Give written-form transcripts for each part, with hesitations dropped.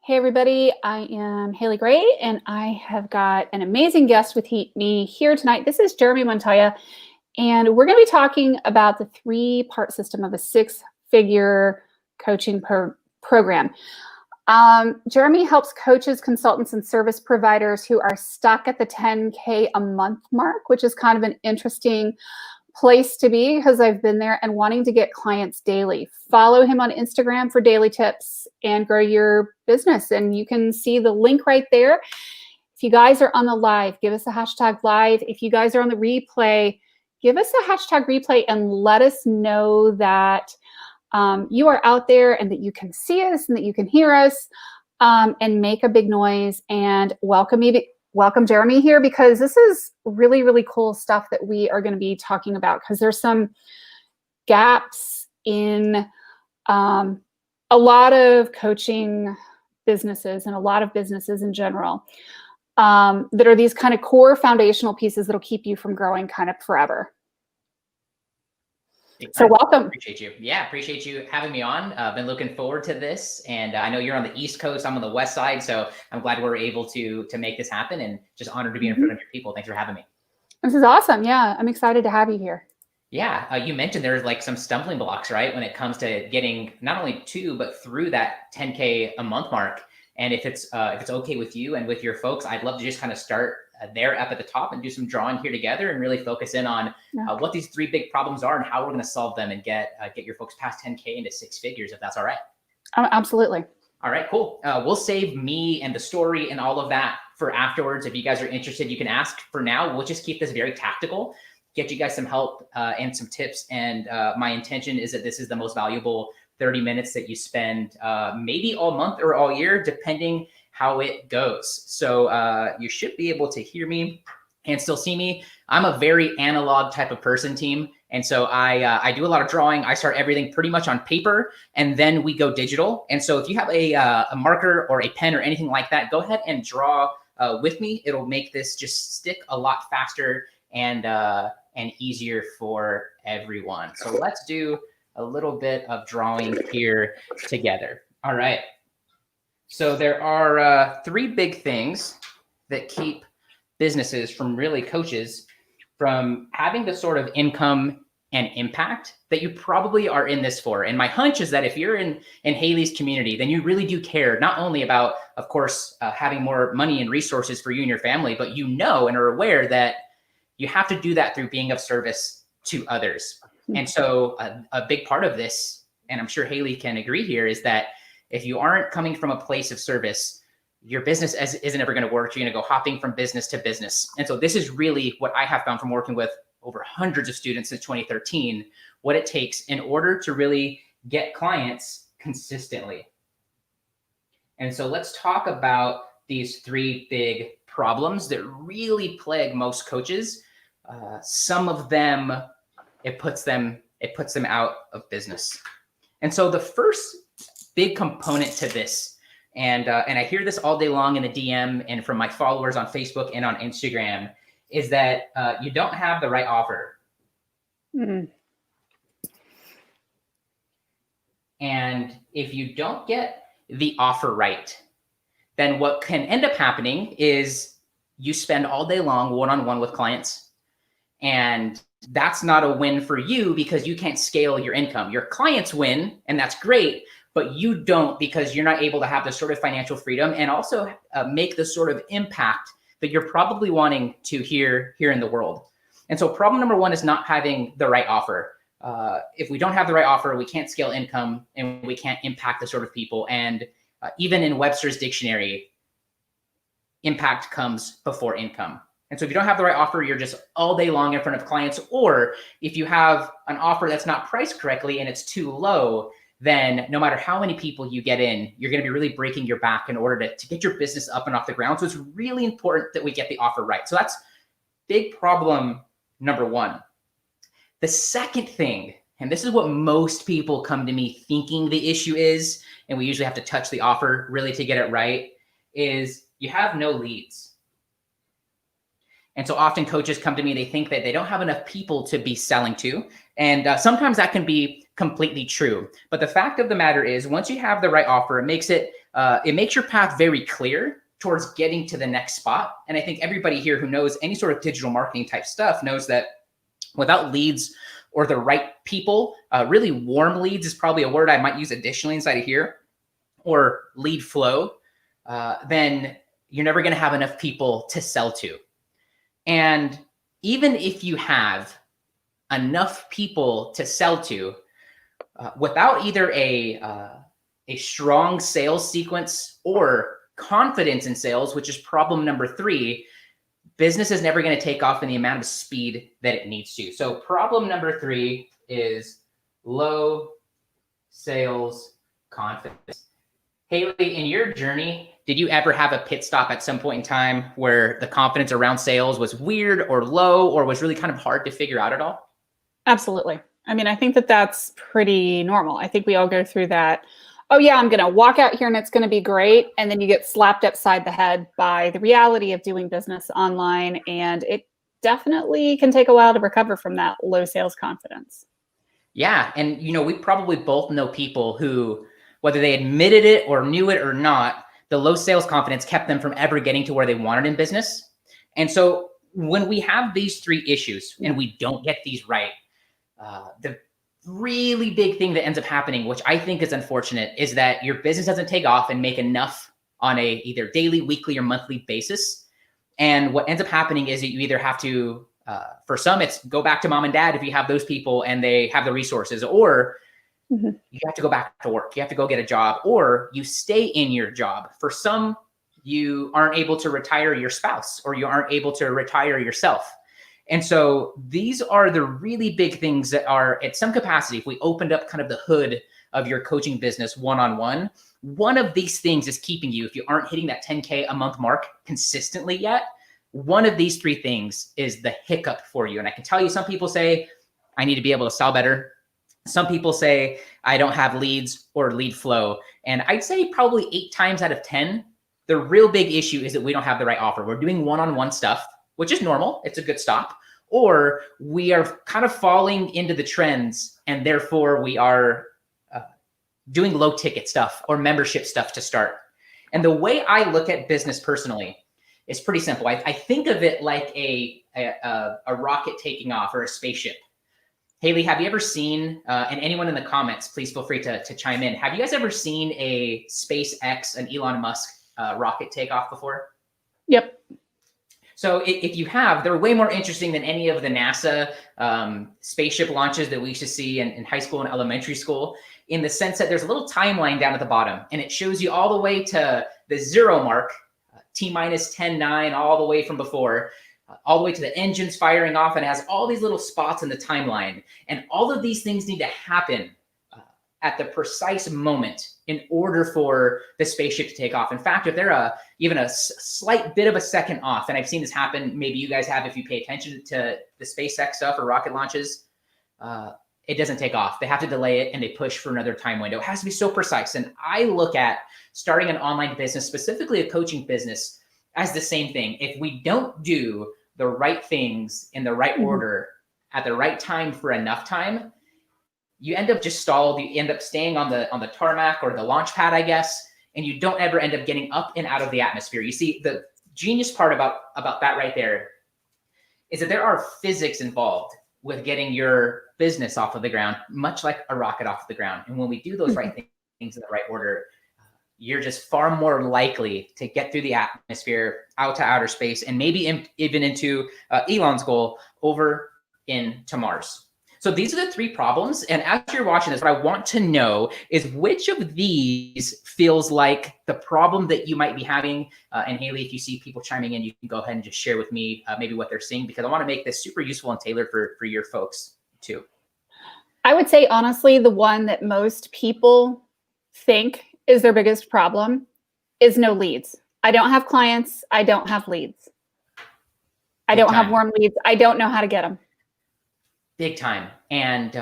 Hey everybody, I am Haley Gray and I have got an amazing guest with me here tonight. This is Jeremy Montoya, and we're going to be talking about the three-part system of a six-figure coaching program. Jeremy helps coaches, consultants, and service providers who are stuck at the 10K a month mark, which is kind of an interesting place to be because I've been there, and wanting to get clients daily. Follow him on Instagram for daily tips and grow your business. And you can see the link right there. If you guys are on the live, give us a hashtag live. If you guys are on the replay, give us a hashtag replay and let us know that you are out there and that you can see us and that you can hear us, and make a big noise and welcome Jeremy here, because this is really, really cool stuff that we are going to be talking about, because there's some gaps in a lot of coaching businesses and a lot of businesses in general, that are these kind of core foundational pieces that'll keep you from growing kind of forever. So welcome. Appreciate you. Yeah, appreciate you having me on. Been looking forward to this, and I know you're on the East Coast. I'm on the West Side, so I'm glad we're able to make this happen, and just honored to be in front of your people. Thanks for having me. This is awesome. Yeah, I'm excited to have you here. Yeah, you mentioned there's like some stumbling blocks, right, when it comes to getting not only to but through that 10K a month mark. And if it's okay with you and with your folks, I'd love to just kind of start there up at the top and do some drawing here together and really focus in on what these three big problems are and how we're going to solve them and get your folks past 10K into six figures, if that's all right. Absolutely. All right, cool. We'll save me and the story and all of that for afterwards. If you guys are interested, you can ask. For now, we'll just keep this very tactical, get you guys some help and some tips. And my intention is that this is the most valuable 30 minutes that you spend maybe all month or all year, depending how it goes. So you should be able to hear me and still see me. I'm a very analog type of person, team. And so I do a lot of drawing. I start everything pretty much on paper, and then we go digital. And so if you have a marker or a pen or anything like that, go ahead and draw with me. It'll make this just stick a lot faster and easier for everyone. So let's do a little bit of drawing here together. All right. So there are three big things that keep businesses from really coaches from having the sort of income and impact that you probably are in this for. And my hunch is that if you're in Haley's community, then you really do care not only about, of course, having more money and resources for you and your family, but you know and are aware that you have to do that through being of service to others. And so a big part of this, and I'm sure Haley can agree here, is that if you aren't coming from a place of service, your business isn't ever going to work. You're going to go hopping from business to business. And so this is really what I have found from working with over hundreds of students since 2013, what it takes in order to really get clients consistently. And so let's talk about these three big problems that really plague most coaches. Some of them, it puts them out of business. And so the first big component to this, and I hear this all day long in the DM and from my followers on Facebook and on Instagram, is that you don't have the right offer. Mm-hmm. And if you don't get the offer right, then what can end up happening is you spend all day long one-on-one with clients, and that's not a win for you because you can't scale your income. Your clients win, and that's great, but you don't, because you're not able to have the sort of financial freedom and also make the sort of impact that you're probably wanting to hear here in the world. And so problem number one is not having the right offer. If we don't have the right offer, we can't scale income and we can't impact the sort of people. And even in Webster's dictionary, impact comes before income. And so if you don't have the right offer, you're just all day long in front of clients. Or if you have an offer that's not priced correctly and it's too low, then no matter how many people you get in, you're going to be really breaking your back in order to get your business up and off the ground. So it's really important that we get the offer right. So that's big problem number one. The second thing, and this is what most people come to me thinking the issue is, and we usually have to touch the offer really to get it right, is you have no leads. And so often coaches come to me, they think that they don't have enough people to be selling to. And sometimes that can be completely true. But the fact of the matter is, once you have the right offer, it makes your path very clear towards getting to the next spot. And I think everybody here who knows any sort of digital marketing type stuff knows that without leads or the right people, really warm leads is probably a word I might use additionally inside of here, or lead flow, then you're never going to have enough people to sell to. And even if you have enough people to sell to, without either a strong sales sequence or confidence in sales, which is problem number 3, business is never going to take off in the amount of speed that it needs to. So problem number 3 is low sales confidence. Haley, in your journey, did you ever have a pit stop at some point in time where the confidence around sales was weird or low, or was really kind of hard to figure out at all? Absolutely. I mean, I think that that's pretty normal. I think we all go through that. Oh yeah, I'm going to walk out here and it's going to be great. And then you get slapped upside the head by the reality of doing business online. And it definitely can take a while to recover from that low sales confidence. Yeah. And, we probably both know people who, whether they admitted it or knew it or not, the low sales confidence kept them from ever getting to where they wanted in business. And so when we have these 3 issues and we don't get these right, the really big thing that ends up happening, which I think is unfortunate, is that your business doesn't take off and make enough on a either daily, weekly, or monthly basis. And what ends up happening is that you either have to, for some, it's go back to mom and dad if you have those people and they have the resources, or you have to go back to work. You have to go get a job, or you stay in your job. For some, you aren't able to retire your spouse, or you aren't able to retire yourself. And so these are the really big things that are, at some capacity, if we opened up kind of the hood of your coaching business one-on-one, one of these things is keeping you, if you aren't hitting that 10K a month mark consistently yet, one of these 3 things is the hiccup for you. And I can tell you, some people say, I need to be able to sell better. Some people say, I don't have leads or lead flow. And I'd say probably 8 times out of 10, the real big issue is that we don't have the right offer. We're doing one-on-one stuff, which is normal. It's a good stop. Or we are kind of falling into the trends, and therefore we are doing low ticket stuff or membership stuff to start. And the way I look at business personally is pretty simple. I think of it like a rocket taking off, or a spaceship. Haley, have you ever seen, and anyone in the comments, please feel free to chime in. Have you guys ever seen a SpaceX, an Elon Musk rocket take off before? Yep. So if you have, they're way more interesting than any of the NASA spaceship launches that we used to see in high school and elementary school, in the sense that there's a little timeline down at the bottom, and it shows you all the way to the 0 mark, T-minus 10, 9, all the way from before, all the way to the engines firing off, and it has all these little spots in the timeline. And all of these things need to happen at the precise moment in order for the spaceship to take off. In fact, if they're even a slight bit of a second off, and I've seen this happen, maybe you guys have if you pay attention to the SpaceX stuff or rocket launches, it doesn't take off. They have to delay it and they push for another time window. It has to be so precise. And I look at starting an online business, specifically a coaching business, as the same thing. If we don't do the right things in the right order at the right time for enough time, you end up just stalled. You end up staying on the tarmac or the launch pad, I guess, and you don't ever end up getting up and out of the atmosphere. You see, the genius part about that right there is that there are physics involved with getting your business off of the ground, much like a rocket off the ground. And when we do those right things in the right order, you're just far more likely to get through the atmosphere, out to outer space, and maybe even into Elon's goal, over into Mars. So these are the 3 problems. And as you're watching this, what I want to know is which of these feels like the problem that you might be having. And Haley, if you see people chiming in, you can go ahead and just share with me maybe what they're seeing, because I want to make this super useful and tailored for your folks too. I would say, honestly, the one that most people think is their biggest problem is no leads. I don't have clients. I don't have leads. I don't have warm leads. I don't know how to get them. Big time. And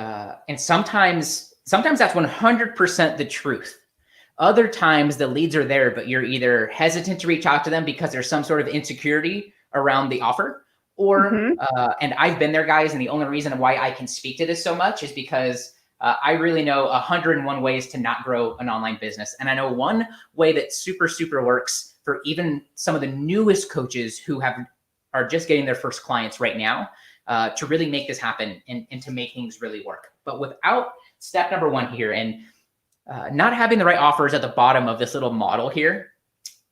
sometimes that's 100% the truth. Other times the leads are there, but you're either hesitant to reach out to them because there's some sort of insecurity around the offer, Or, Mhm. and I've been there, guys, and the only reason why I can speak to this so much is because I really know 101 ways to not grow an online business. And I know one way that super works for even some of the newest coaches who are just getting their first clients right now, to really make this happen and to make things really work. But without step number one here, and not having the right offers at the bottom of this little model here,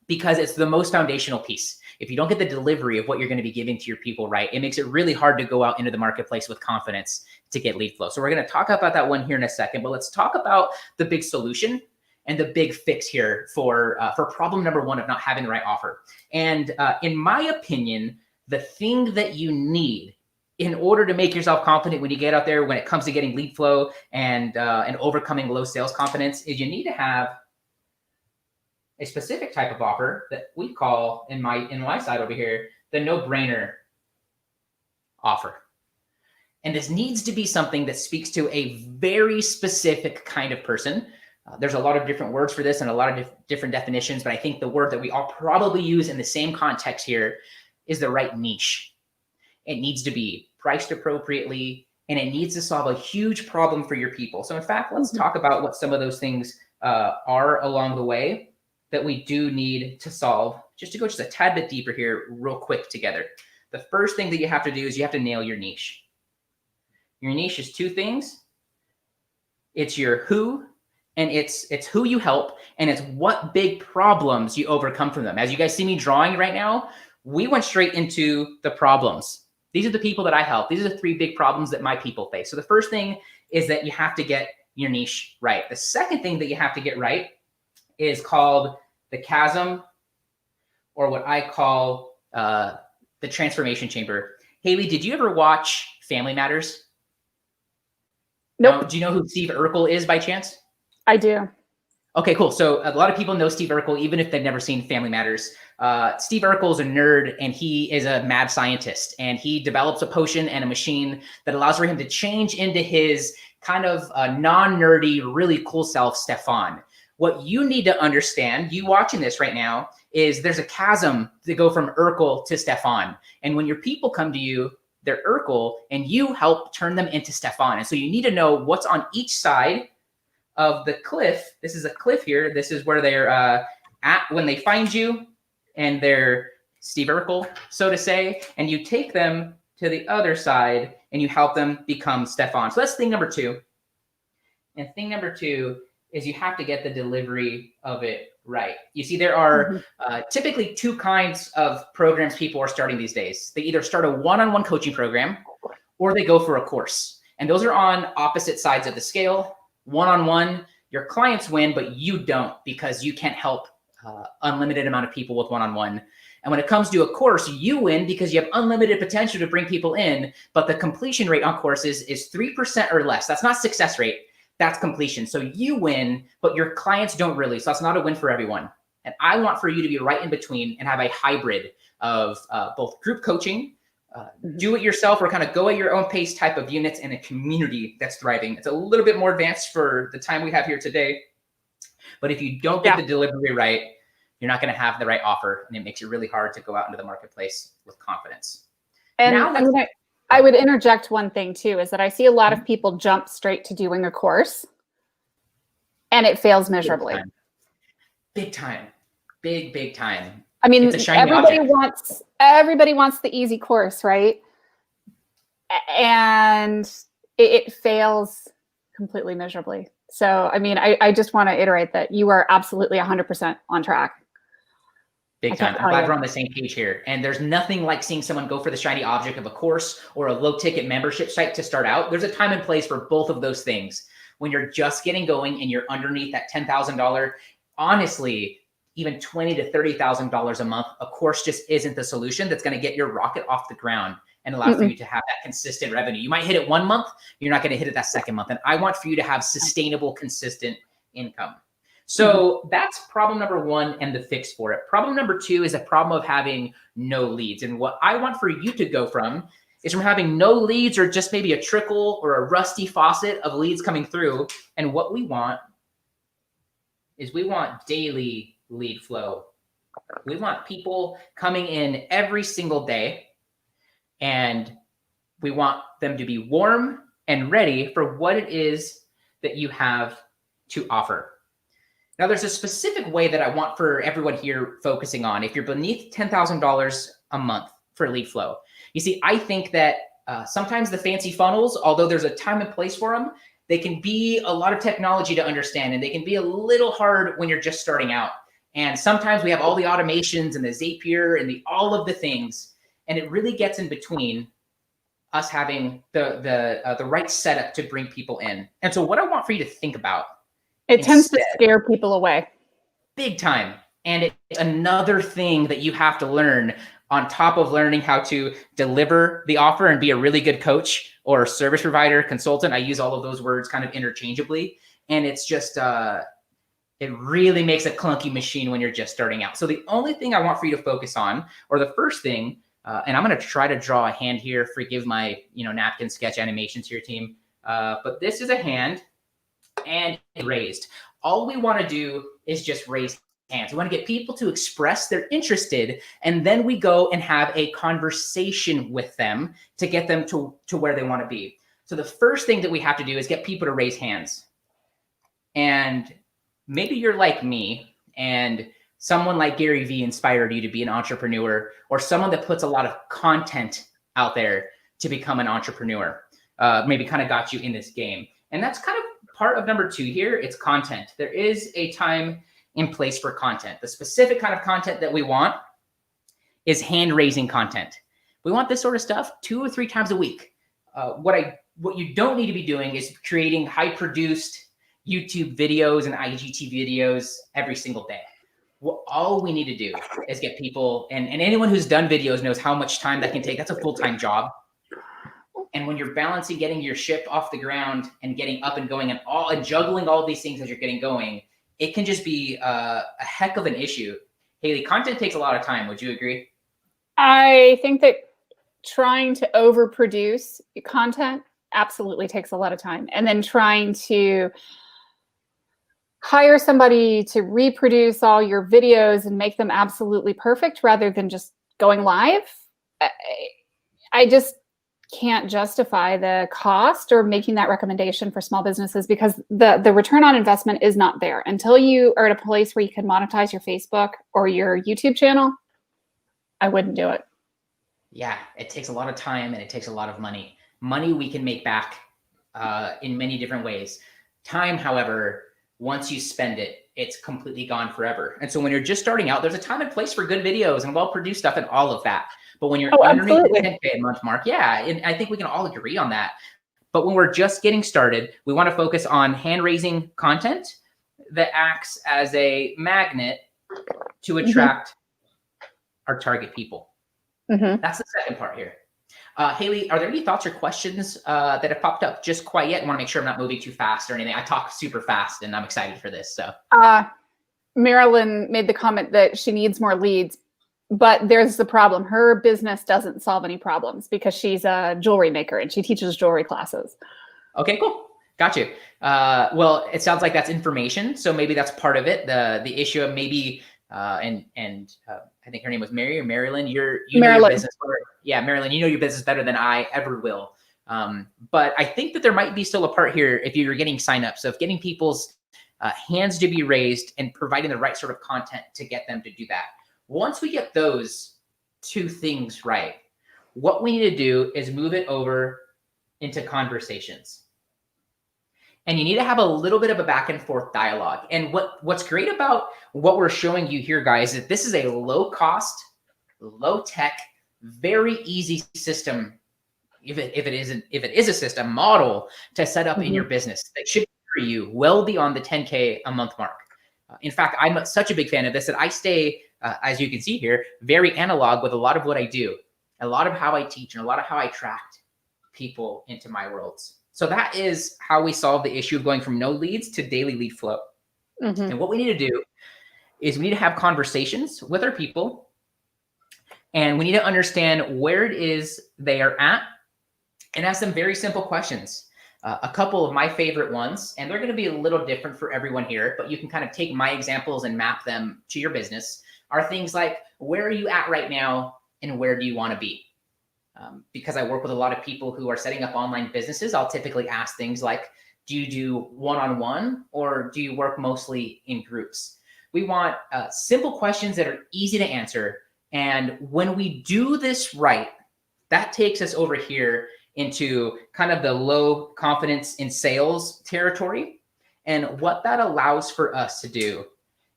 because it's the most foundational piece. If you don't get the delivery of what you're going to be giving to your people right, it makes it really hard to go out into the marketplace with confidence to get lead flow. So we're going to talk about that one here in a second, but let's talk about the big solution and the big fix here for problem number one of not having the right offer. And in my opinion, the thing that you need in order to make yourself confident when you get out there, when it comes to getting lead flow and overcoming low sales confidence, is you need to have a specific type of offer that we call in my side over here, the no-brainer offer. And this needs to be something that speaks to a very specific kind of person. There's a lot of different words for this and a lot of different definitions, but I think the word that we all probably use in the same context here is the right niche. It needs to be priced appropriately, and it needs to solve a huge problem for your people. So in fact, let's talk about what some of those things are along the way that we do need to solve, just to go just a tad bit deeper here real quick together. The first thing that you have to do is you have to nail your niche. Your niche is two things. It's your who, and it's who you help, and it's what big problems you overcome from them. As you guys see me drawing right now, we went straight into the problems. These are the people that I help. These are the three big problems that my people face. So the first thing is that you have to get your niche right. The second thing that you have to get right is called the chasm, or what I call the transformation chamber. Haley, did you ever watch Family Matters? Nope. No? Do you know who Steve Urkel is by chance? I do. Okay, cool. So a lot of people know Steve Urkel, even if they've never seen Family Matters. Steve Urkel is a nerd, and he is a mad scientist, and he develops a potion and a machine that allows for him to change into his kind of non-nerdy, really cool self, Stefan. What you need to understand, you watching this right now, is there's a chasm to go from Urkel to Stefan. And when your people come to you, they're Urkel, and you help turn them into Stefan. And so you need to know what's on each side of the cliff. This is a cliff here. This is where they're at when they find you, and they're Steve Urkel, so to say, and you take them to the other side and you help them become Stefan. So that's thing number two. And thing number two is you have to get the delivery of it right. You see, there are typically two kinds of programs people are starting these days. They either start a one-on-one coaching program or they go for a course. And those are on opposite sides of the scale. One-on-one, your clients win, but you don't, because you can't help unlimited amount of people with one-on-one. And when it comes to a course, you win because you have unlimited potential to bring people in, but the completion rate on courses is 3% or less. That's not success rate. That's completion. So you win, but your clients don't really. So that's not a win for everyone. And I want for you to be right in between and have a hybrid of both group coaching, do it yourself, or kind of go at your own pace type of units, and a community that's thriving. It's a little bit more advanced for the time we have here today. But if you don't get the delivery right, you're not going to have the right offer, and it makes it really hard to go out into the marketplace with confidence. And now I would interject one thing too, is that I see a lot of people jump straight to doing a course and it fails miserably. Big time. Big time. I mean, it's a shiny everybody object. wants the easy course, right? And it fails completely miserably. So, I mean, I just want to iterate that you are absolutely 100% on track. Big time. I'm glad we're on the same page here. And there's nothing like seeing someone go for the shiny object of a course or a low ticket membership site to start out. There's a time and place for both of those things. When you're just getting going and you're underneath that $10,000, honestly, even $20,000 to $30,000 a month, a course just isn't the solution that's going to get your rocket off the ground and allow for you to have that consistent revenue. You might hit it 1 month, you're not going to hit it that second month. And I want for you to have sustainable, consistent income. So that's problem number one and the fix for it. Problem number two is a problem of having no leads. And what I want for you to go from is from having no leads, or just maybe a trickle or a rusty faucet of leads coming through. And what we want is we want daily lead flow. We want people coming in every single day And we want them to be warm and ready for what it is that you have to offer. Now, there's a specific way that I want for everyone here focusing on. If you're beneath $10,000 a month for lead flow, you see, I think that sometimes the fancy funnels, although there's a time and place for them, they can be a lot of technology to understand, and they can be a little hard when you're just starting out. And sometimes we have all the automations and the Zapier and all of the things, and it really gets in between us having the right setup to bring people in. And so what I want for you to think about, it tends to scare people away. Big time. And it's another thing that you have to learn on top of learning how to deliver the offer and be a really good coach or service provider, consultant. I use all of those words kind of interchangeably. And it's just, it really makes a clunky machine when you're just starting out. So the only thing I want for you to focus on, or the first thing, and I'm going to try to draw a hand here, forgive my, napkin sketch animations here, team. But this is a hand and raised. All we want to do is just raise hands. We want to get people to express they're interested, and then we go and have a conversation with them to get them to where they want to be. So the first thing that we have to do is get people to raise hands. And maybe you're like me, and someone like Gary Vee inspired you to be an entrepreneur, or someone that puts a lot of content out there to become an entrepreneur, maybe kind of got you in this game. And that's kind of part of number 2 here. It's content. There is a time and place for content. The specific kind of content that we want is hand-raising content. We want this sort of stuff 2 or 3 times a week. What you don't need to be doing is creating high-produced YouTube videos and IGTV videos every single day. All we need to do is get people, and anyone who's done videos knows how much time that can take. That's a full-time job. And when you're balancing getting your ship off the ground and getting up and going and juggling all of these things as you're getting going, it can just be a heck of an issue. Haley, content takes a lot of time. Would you agree? I think that trying to overproduce content absolutely takes a lot of time. And then trying to hire somebody to reproduce all your videos and make them absolutely perfect rather than just going live. I just can't justify the cost or making that recommendation for small businesses, because the return on investment is not there until you are at a place where you can monetize your Facebook or your YouTube channel. I wouldn't do it. Yeah, it takes a lot of time and it takes a lot of money. Money we can make back in many different ways. Time, however, once you spend it, it's completely gone forever. And so when you're just starting out, there's a time and place for good videos and well-produced stuff and all of that. But when you're underneath the 10K a month mark, yeah, and I think we can all agree on that. But when we're just getting started, we want to focus on hand-raising content that acts as a magnet to attract our target people. That's the second part here. Haley, are there any thoughts or questions that have popped up just quite yet? I want to make sure I'm not moving too fast or anything. I talk super fast and I'm excited for this. So Marilyn made the comment that she needs more leads, but there's the problem. Her business doesn't solve any problems because she's a jewelry maker and she teaches jewelry classes. Okay, cool. Got you. Well, it sounds like that's information. So maybe that's part of it. The issue of maybe, I think her name was Mary or Marilyn. You know your business. Yeah, Marilyn, you know your business better than I ever will. But I think that there might be still a part here if you're getting signups of getting people's hands to be raised and providing the right sort of content to get them to do that. Once we get those 2 things right, what we need to do is move it over into conversations. And you need to have a little bit of a back and forth dialogue. And what's great about what we're showing you here, guys, is that this is a low cost, low tech, very easy system. If it is a system model to set up in your business that should carry you well beyond the 10K a month mark. In fact, I'm such a big fan of this that I stay, as you can see here, very analog with a lot of what I do, a lot of how I teach, and a lot of how I attract people into my worlds. So that is how we solve the issue of going from no leads to daily lead flow. And what we need to do is we need to have conversations with our people, and we need to understand where it is they are at and ask them very simple questions. A couple of my favorite ones, and they're going to be a little different for everyone here, but you can kind of take my examples and map them to your business, are things like, where are you at right now and where do you want to be? Because I work with a lot of people who are setting up online businesses, I'll typically ask things like, do you do one-on-one or do you work mostly in groups? We want simple questions that are easy to answer. And when we do this right, that takes us over here into kind of the low confidence in sales territory. And what that allows for us to do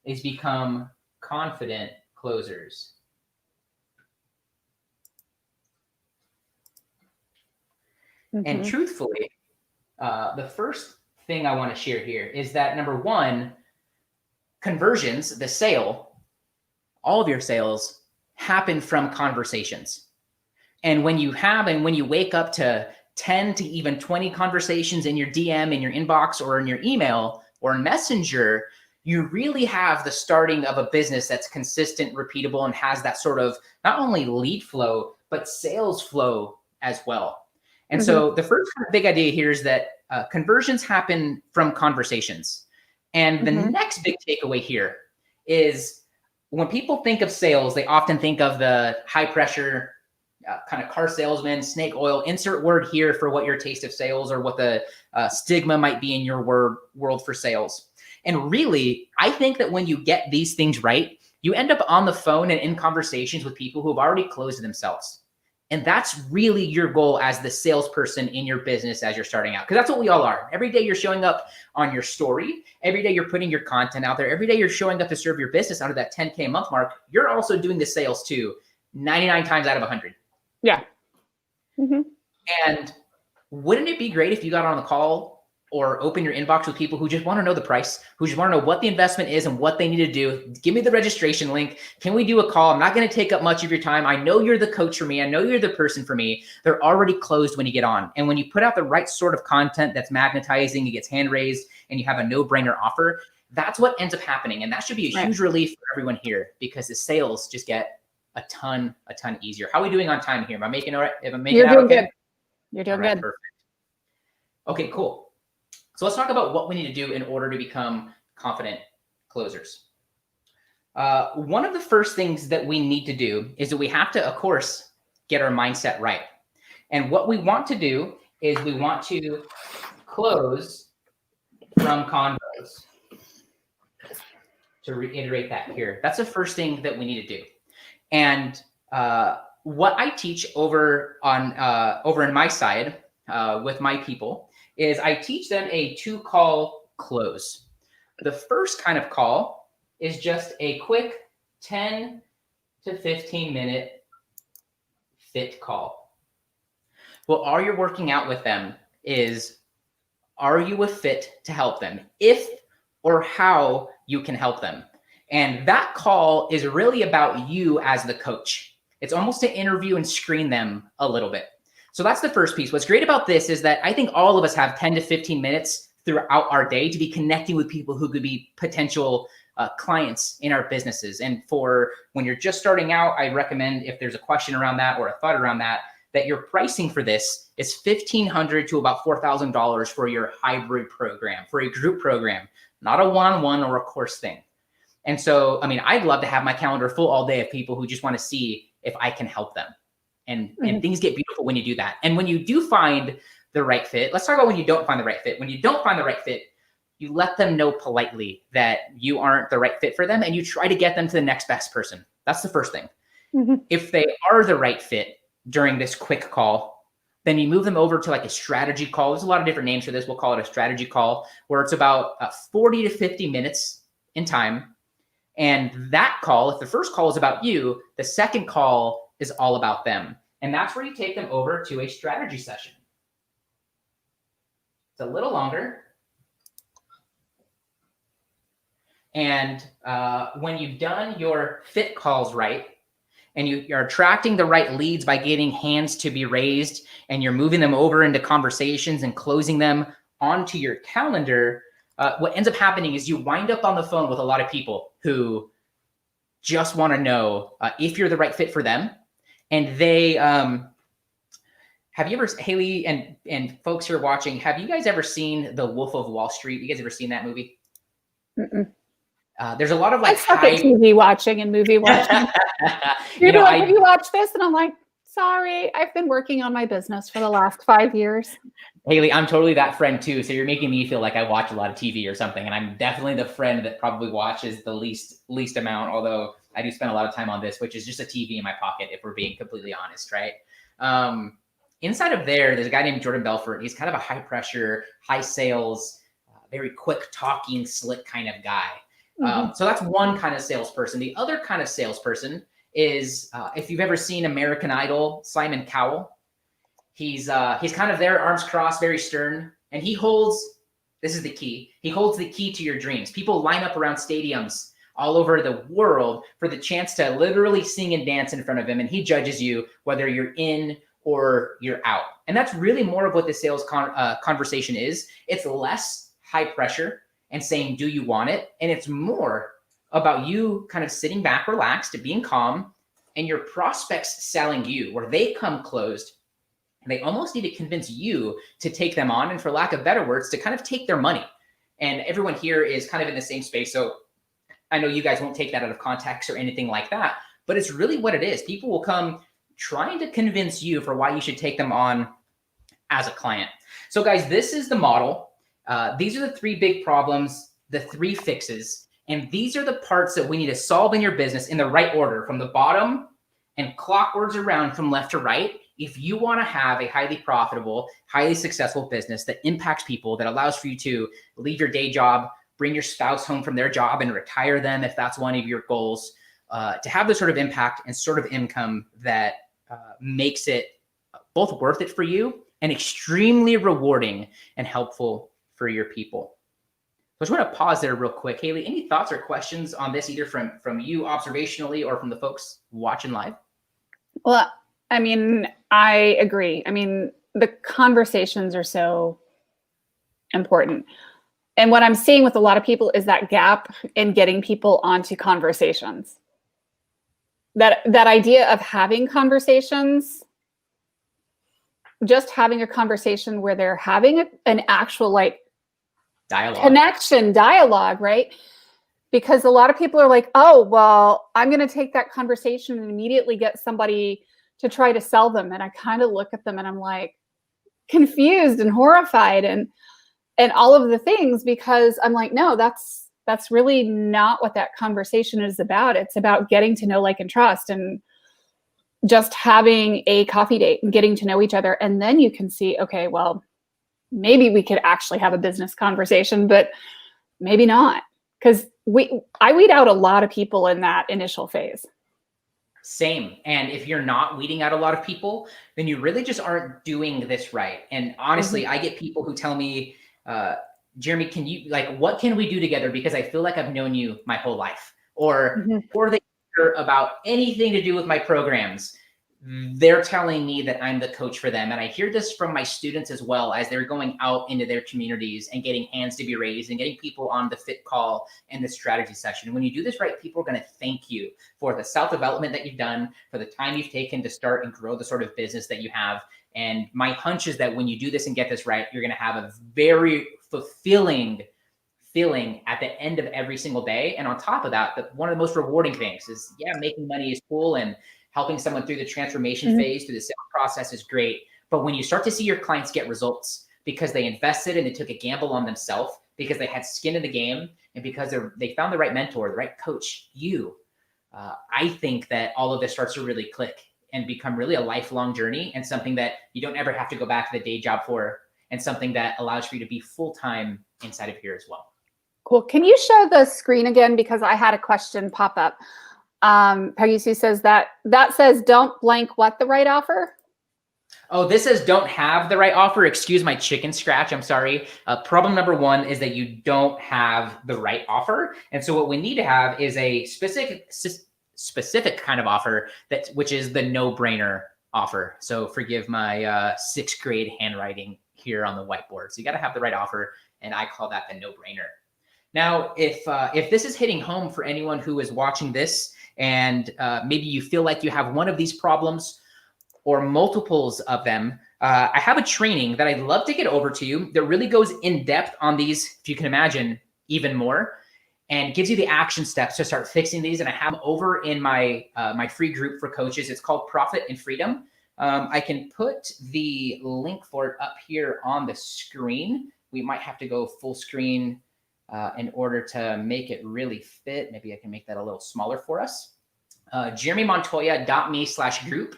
is become confident closers. And truthfully, the first thing I want to share here is that number one, conversions, the sale, all of your sales happen from conversations. And when you wake up to 10 to even 20 conversations in your DM, in your inbox, or in your email or in Messenger, you really have the starting of a business that's consistent, repeatable, and has that sort of not only lead flow, but sales flow as well. And so the first big idea here is that conversions happen from conversations. And the next big takeaway here is when people think of sales, they often think of the high pressure kind of car salesman, snake oil, insert word here for what your taste of sales or what the stigma might be in your world for sales. And really, I think that when you get these things right, you end up on the phone and in conversations with people who have already closed themselves. And that's really your goal as the salesperson in your business as you're starting out. Because that's what we all are. Every day you're showing up on your story. Every day you're putting your content out there. Every day you're showing up to serve your business under that 10K a month mark. You're also doing the sales too, 99 times out of 100. Yeah. And wouldn't it be great if you got on the call or open your inbox with people who just want to know the price, who just want to know what the investment is and what they need to do? Give me the registration link. Can we do a call? I'm not going to take up much of your time. I know you're the coach for me. I know you're the person for me. They're already closed when you get on. And when you put out the right sort of content that's magnetizing, it gets hand raised, and you have a no-brainer offer, that's what ends up happening. And that should be a huge relief for everyone here because the sales just get a ton easier. How are we doing on time here? Am I making all right? If I'm making You're it out doing okay? good. You're doing Right, good. perfect. Okay, cool. So let's talk about what we need to do in order to become confident closers. One of the first things that we need to do is that we have to, of course, get our mindset right. And what we want to do is we want to close from convos. To reiterate that here, that's the first thing that we need to do. And what I teach over in my side with my people is I teach them a 2-call close. The first kind of call is just a quick 10 to 15 minute fit call. Well, all you're working out with them is, are you a fit to help them? If or how you can help them. And that call is really about you as the coach. It's almost to interview and screen them a little bit. So that's the first piece. What's great about this is that I think all of us have 10 to 15 minutes throughout our day to be connecting with people who could be potential clients in our businesses. And for when you're just starting out, I recommend, if there's a question around that or a thought around that, that your pricing for this is $1,500 to about $4,000 for your hybrid program, for a group program, not a one-on-one or a course thing. And so, I mean, I'd love to have my calendar full all day of people who just want to see if I can help them. And things get beautiful when you do that. And when you do find the right fit, let's talk about when you don't find the right fit. When you don't find the right fit, you let them know politely that you aren't the right fit for them, and you try to get them to the next best person. That's the first thing. If they are the right fit during this quick call, then you move them over to like a strategy call. There's a lot of different names for this. We'll call it a strategy call, where it's about 40 to 50 minutes in time. And that call, if the first call is about you, the second call is all about them. And that's where you take them over to a strategy session. It's a little longer. And when you've done your fit calls right, and you're attracting the right leads by getting hands to be raised, and you're moving them over into conversations and closing them onto your calendar, what ends up happening is you wind up on the phone with a lot of people who just want to know if you're the right fit for them. And they, have you ever, Haley and folks who are watching, have you guys ever seen The Wolf of Wall Street? You guys ever seen that movie? There's a lot of like I suck at TV watching and movie watching. You'd be like, have you watched this? And I'm like, Sorry, I've been working on my business for the last 5 years. Haley, I'm totally that friend too. So you're making me feel like I watch a lot of TV or something, and I'm definitely the friend that probably watches the least amount. Although I do spend a lot of time on this, which is just a TV in my pocket, if we're being completely honest, right? Inside of there's a guy named Jordan Belfort. He's kind of a high pressure, high sales, very quick talking, slick kind of guy. So that's one kind of salesperson. The other kind of salesperson is if you've ever seen American Idol, Simon Cowell. He's kind of there, arms crossed, very stern, and he holds. This is the key. He holds the key to your dreams. People line up around stadiums all over the world for the chance to literally sing and dance in front of him, and he judges you whether you're in or you're out. And that's really more of what the sales conversation is. It's less high pressure and saying, "Do you want it?" And it's more about you kind of sitting back, relaxed, being calm, and your prospects selling you, where they come closed. And they almost need to convince you to take them on, and for lack of better words, to kind of take their money. And everyone here is kind of in the same space. So I know you guys won't take that out of context or anything like that, but it's really what it is. People will come trying to convince you for why you should take them on as a client. So guys, this is the model. These are the three big problems, the three fixes, and these are the parts that we need to solve in your business in the right order, from the bottom and clockwards around from left to right. If you want to have a highly profitable, highly successful business that impacts people, that allows for you to leave your day job, bring your spouse home from their job and retire them if that's one of your goals, to have the sort of impact and sort of income that makes it both worth it for you and extremely rewarding and helpful for your people. So I just want to pause there real quick. Haley, any thoughts or questions on this, either from you observationally or from the folks watching live? Well, I mean, I agree. I mean, the conversations are so important. And what I'm seeing with a lot of people is that gap in getting people onto conversations. That idea of having conversations, just having a conversation where they're having an actual dialogue, right? Because a lot of people are like, oh, well, I'm going to take that conversation and immediately get somebody to try to sell them. And I kind of look at them and I'm like confused and horrified and all of the things, because I'm like, no, that's really not what that conversation is about. It's about getting to know, like, and trust, and just having a coffee date and getting to know each other. And then you can see, okay, well, maybe we could actually have a business conversation, but maybe not. Because I weed out a lot of people in that initial phase. Same. And if you're not weeding out a lot of people, then you really just aren't doing this right. And honestly, I get people who tell me, Jeremy, can you, what can we do together? Because I feel like I've known you my whole life. Or they hear about anything to do with my programs. They're telling me that I'm the coach for them. And I hear this from my students as well, as they're going out into their communities and getting hands to be raised and getting people on the fit call and the strategy session. And when you do this right, people are going to thank you for the self-development that you've done, for the time you've taken to start and grow the sort of business that you have. And my hunch is that when you do this and get this right, you're going to have a very fulfilling feeling at the end of every single day. And on top of that, one of the most rewarding things is, making money is cool, and helping someone through the transformation phase, through the sales process is great. But when you start to see your clients get results because they invested and they took a gamble on themselves, because they had skin in the game, and because they found the right mentor, the right coach, I think that all of this starts to really click and become really a lifelong journey, and something that you don't ever have to go back to the day job for, and something that allows for you to be full-time inside of here as well. Cool. Can you show the screen again? Because I had a question pop up. Peggy Sue says that says don't blank what the right offer? Oh, this says don't have the right offer. Excuse my chicken scratch. I'm sorry. Problem number one is that you don't have the right offer. And so what we need to have is a specific kind of offer, which is the no-brainer offer. So forgive my sixth grade handwriting here on the whiteboard. So you got to have the right offer, and I call that the no-brainer. Now, if this is hitting home for anyone who is watching this, and maybe you feel like you have one of these problems or multiples of them, I have a training that I'd love to get over to you that really goes in depth on these, if you can imagine, even more, and gives you the action steps to start fixing these. And I have them over in my free group for coaches. It's called Profit and Freedom. I can put the link for it up here on the screen. We might have to go full screen in order to make it really fit. Maybe I can make that a little smaller for us. JeremyMontoya.me/group.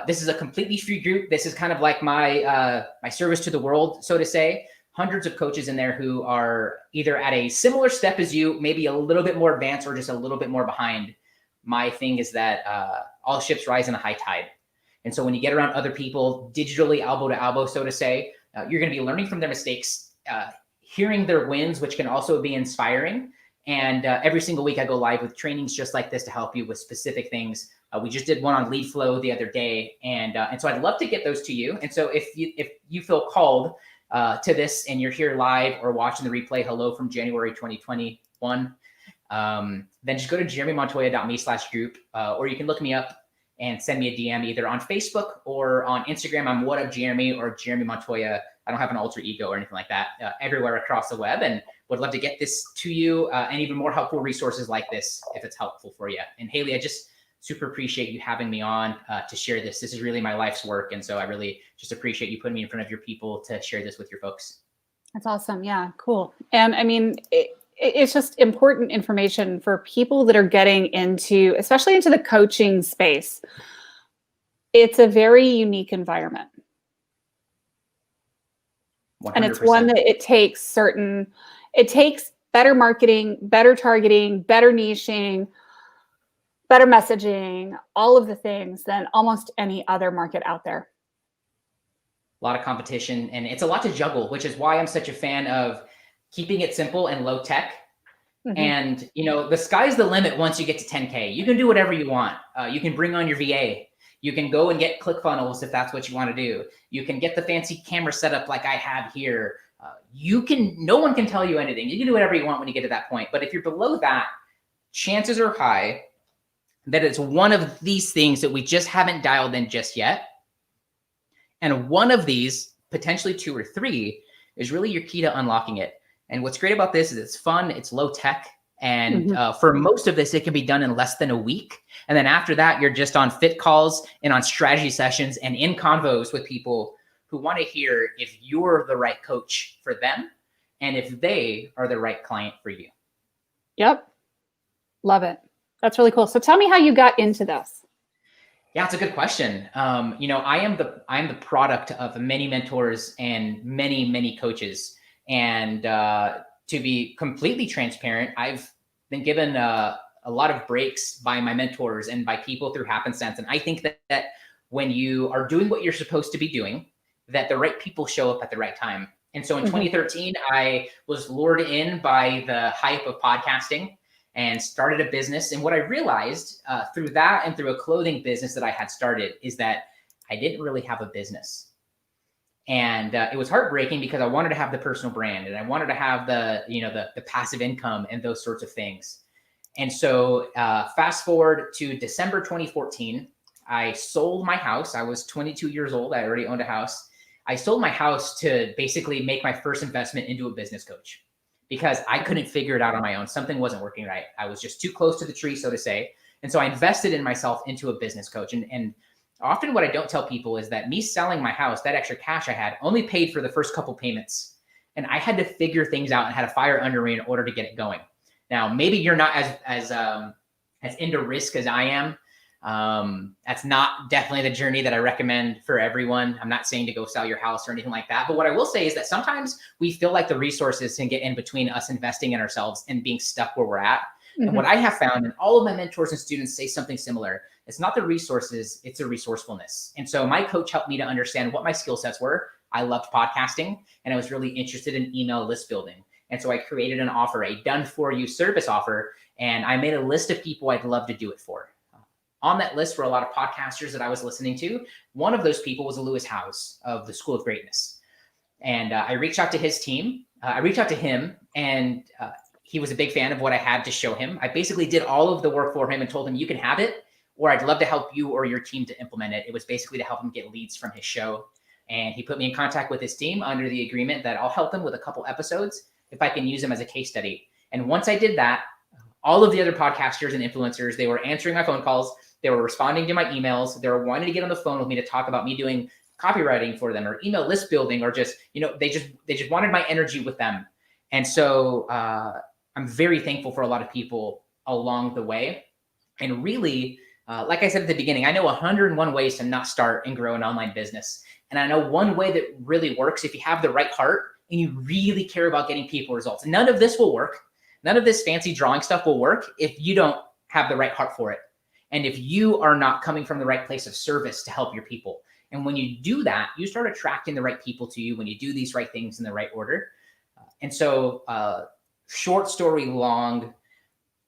This is a completely free group. This is kind of like my my service to the world, so to say. Hundreds of coaches in there who are either at a similar step as you, maybe a little bit more advanced or just a little bit more behind. My thing is that all ships rise in a high tide. And so when you get around other people digitally, elbow to elbow, so to say, you're going to be learning from their mistakes, hearing their wins, which can also be inspiring. And every single week I go live with trainings just like this to help you with specific things. We just did one on lead flow the other day. And so I'd love to get those to you. And so if you feel called to this and you're here live or watching the replay, hello from January 2021, then just go to JeremyMontoya.me/group, or you can look me up and send me a DM either on Facebook or on Instagram. I'm What Up Jeremy or Jeremy Montoya. I don't have an alter ego or anything like that, everywhere across the web, and would love to get this to you and even more helpful resources like this if it's helpful for you. And Haley, I just super appreciate you having me on to share this. This is really my life's work. And so I really just appreciate you putting me in front of your people to share this with your folks. That's awesome. Yeah, cool. And I mean, it's just important information for people that are getting into, especially into the coaching space. It's a very unique environment. 100%. And it's one that it takes better marketing, better targeting, better niching, better messaging, all of the things than almost any other market out there. A lot of competition, and it's a lot to juggle, which is why I'm such a fan of keeping it simple and low tech. Mm-hmm. And, you know, the sky's the limit once you get to 10K. You can do whatever you want. You can bring on your VA. You can go and get ClickFunnels if that's what you want to do. You can get the fancy camera setup like I have here. No one can tell you anything. You can do whatever you want when you get to that point. But if you're below that, chances are high that it's one of these things that we just haven't dialed in just yet. And one of these, potentially 2 or 3, is really your key to unlocking it. And what's great about this is it's fun, it's low tech. And for most of this, it can be done in less than a week. And then after that, you're just on fit calls and on strategy sessions and in convos with people who want to hear if you're the right coach for them and if they are the right client for you. Yep. Love it. That's really cool. So tell me how you got into this. Yeah, it's a good question. You know, I am the product of many mentors and many coaches. And to be completely transparent, I've been given a lot of breaks by my mentors and by people through happenstance. And I think that when you are doing what you're supposed to be doing, that the right people show up at the right time. And so in 2013, I was lured in by the hype of podcasting and started a business. And what I realized through that and through a clothing business that I had started is that I didn't really have a business. And it was heartbreaking because I wanted to have the personal brand and I wanted to have the passive income and those sorts of things. And so fast forward to December 2014, I sold my house. I was 22 years old. I already owned a house. I sold my house to basically make my first investment into a business coach because I couldn't figure it out on my own. Something wasn't working right. I was just too close to the tree, so to say. And so I invested in myself into a business coach. And often what I don't tell people is that me selling my house, that extra cash I had, only paid for the first couple payments. And I had to figure things out and had a fire under me in order to get it going. Now, maybe you're not as into risk as I am. That's not definitely the journey that I recommend for everyone. I'm not saying to go sell your house or anything like that. But what I will say is that sometimes we feel like the resources can get in between us investing in ourselves and being stuck where we're at. And what I have found, and all of my mentors and students say something similar, it's not the resources, it's a resourcefulness. And so my coach helped me to understand what my skill sets were. I loved podcasting and I was really interested in email list building. And so I created an offer, a done for you service offer. And I made a list of people I'd love to do it for. On that list were a lot of podcasters that I was listening to. One of those people was Lewis Howes of the School of Greatness. And I reached out to his team. I reached out to him and he was a big fan of what I had to show him. I basically did all of the work for him and told him, you can have it, or I'd love to help you or your team to implement it. It was basically to help him get leads from his show. And he put me in contact with his team under the agreement that I'll help them with a couple episodes if I can use them as a case study. And once I did that, all of the other podcasters and influencers, they were answering my phone calls. They were responding to my emails. They were wanting to get on the phone with me to talk about me doing copywriting for them or email list building, or just, they just wanted my energy with them. And so I'm very thankful for a lot of people along the way. And really, like I said at the beginning, I know 101 ways to not start and grow an online business. And I know one way that really works if you have the right heart and you really care about getting people results. None of this will work. None of this fancy drawing stuff will work if you don't have the right heart for it. And if you are not coming from the right place of service to help your people. And when you do that, you start attracting the right people to you when you do these right things in the right order. And so short story long,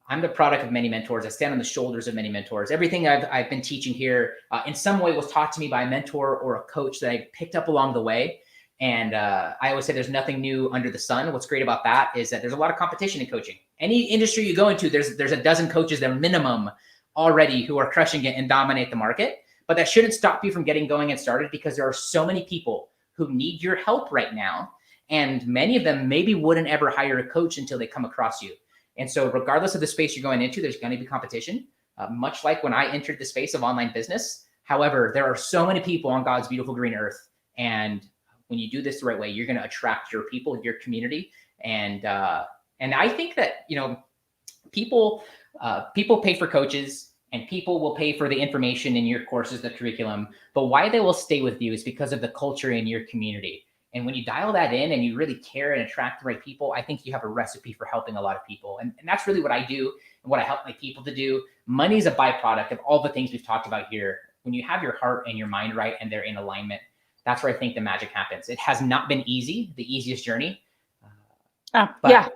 I'm the product of many mentors. I stand on the shoulders of many mentors. Everything I've been teaching here in some way was taught to me by a mentor or a coach that I picked up along the way. And I always say there's nothing new under the sun. What's great about that is that there's a lot of competition in coaching. Any industry you go into, there's a dozen coaches there minimum already who are crushing it and dominate the market. But that shouldn't stop you from getting going and started, because there are so many people who need your help right now. And many of them maybe wouldn't ever hire a coach until they come across you. And so regardless of the space you're going into, there's going to be competition, much like when I entered the space of online business. However, there are so many people on God's beautiful green earth. And when you do this the right way, you're going to attract your people, your community. And I think that, people pay for coaches, and people will pay for the information in your courses, the curriculum. But why they will stay with you is because of the culture in your community. And when you dial that in and you really care and attract the right people, I think you have a recipe for helping a lot of people. And that's really what I do and what I help my people to do. Money is a byproduct of all the things we've talked about here. When you have your heart and your mind right and they're in alignment, that's where I think the magic happens. It has not been easy, the easiest journey. But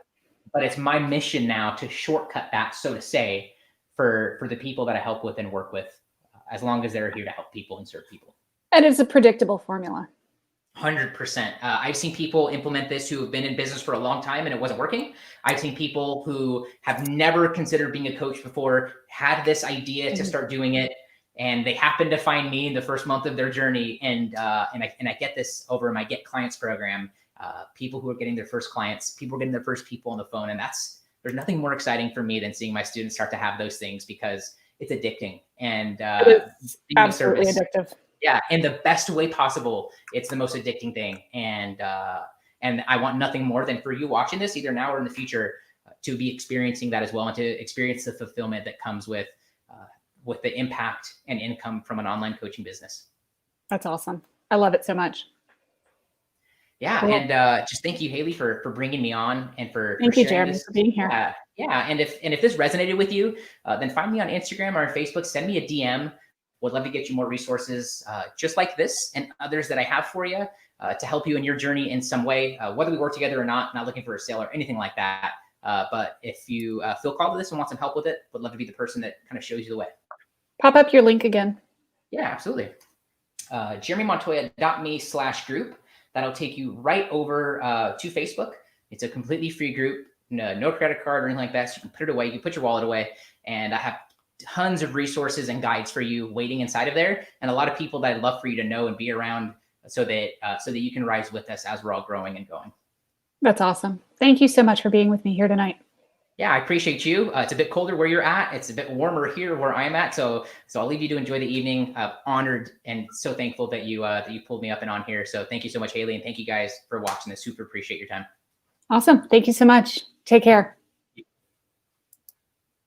it's my mission now to shortcut that, so to say, for the people that I help with and work with, as long as they're here to help people and serve people. And it's a predictable formula. 100%. I've seen people implement this who have been in business for a long time and it wasn't working. I've seen people who have never considered being a coach before, had this idea to start doing it, and they happen to find me in the first month of their journey. And I get this over in my Get Clients program. People who are getting their first clients, people are getting their first people on the phone. And there's nothing more exciting for me than seeing my students start to have those things, because it's addicting. And it's absolutely addictive. Yeah, in the best way possible. It's the most addicting thing. And I want nothing more than for you watching this, either now or in the future, to be experiencing that as well, and to experience the fulfillment that comes with the impact and income from an online coaching business. That's awesome. I love it so much. Yeah. Cool. And just thank you, Haley, for bringing me on, and thank you, Jeremy, for being here. Yeah. And if this resonated with you, then find me on Instagram or on Facebook, send me a DM. Would love to get you more resources just like this and others that I have for you to help you in your journey in some way, whether we work together or not looking for a sale or anything like that. But if you feel called to this and want some help with it, would love to be the person that kind of shows you the way. Pop up your link again. Yeah, absolutely. JeremyMontoya.me/group. That'll take you right over to Facebook. It's a completely free group, no credit card or anything like that. So you can put it away, you can put your wallet away, and I have tons of resources and guides for you waiting inside of there, and a lot of people that I'd love for you to know and be around, so that you can rise with us as we're all growing and going. That's awesome. Thank you so much for being with me here tonight. Yeah, I appreciate you. It's a bit colder where you're at. It's a bit warmer here where I'm at. So I'll leave you to enjoy the evening. Honored and so thankful that you pulled me up and on here. So thank you so much, Haley, and thank you guys for watching this. Super appreciate your time. Awesome. Thank you so much. Take care.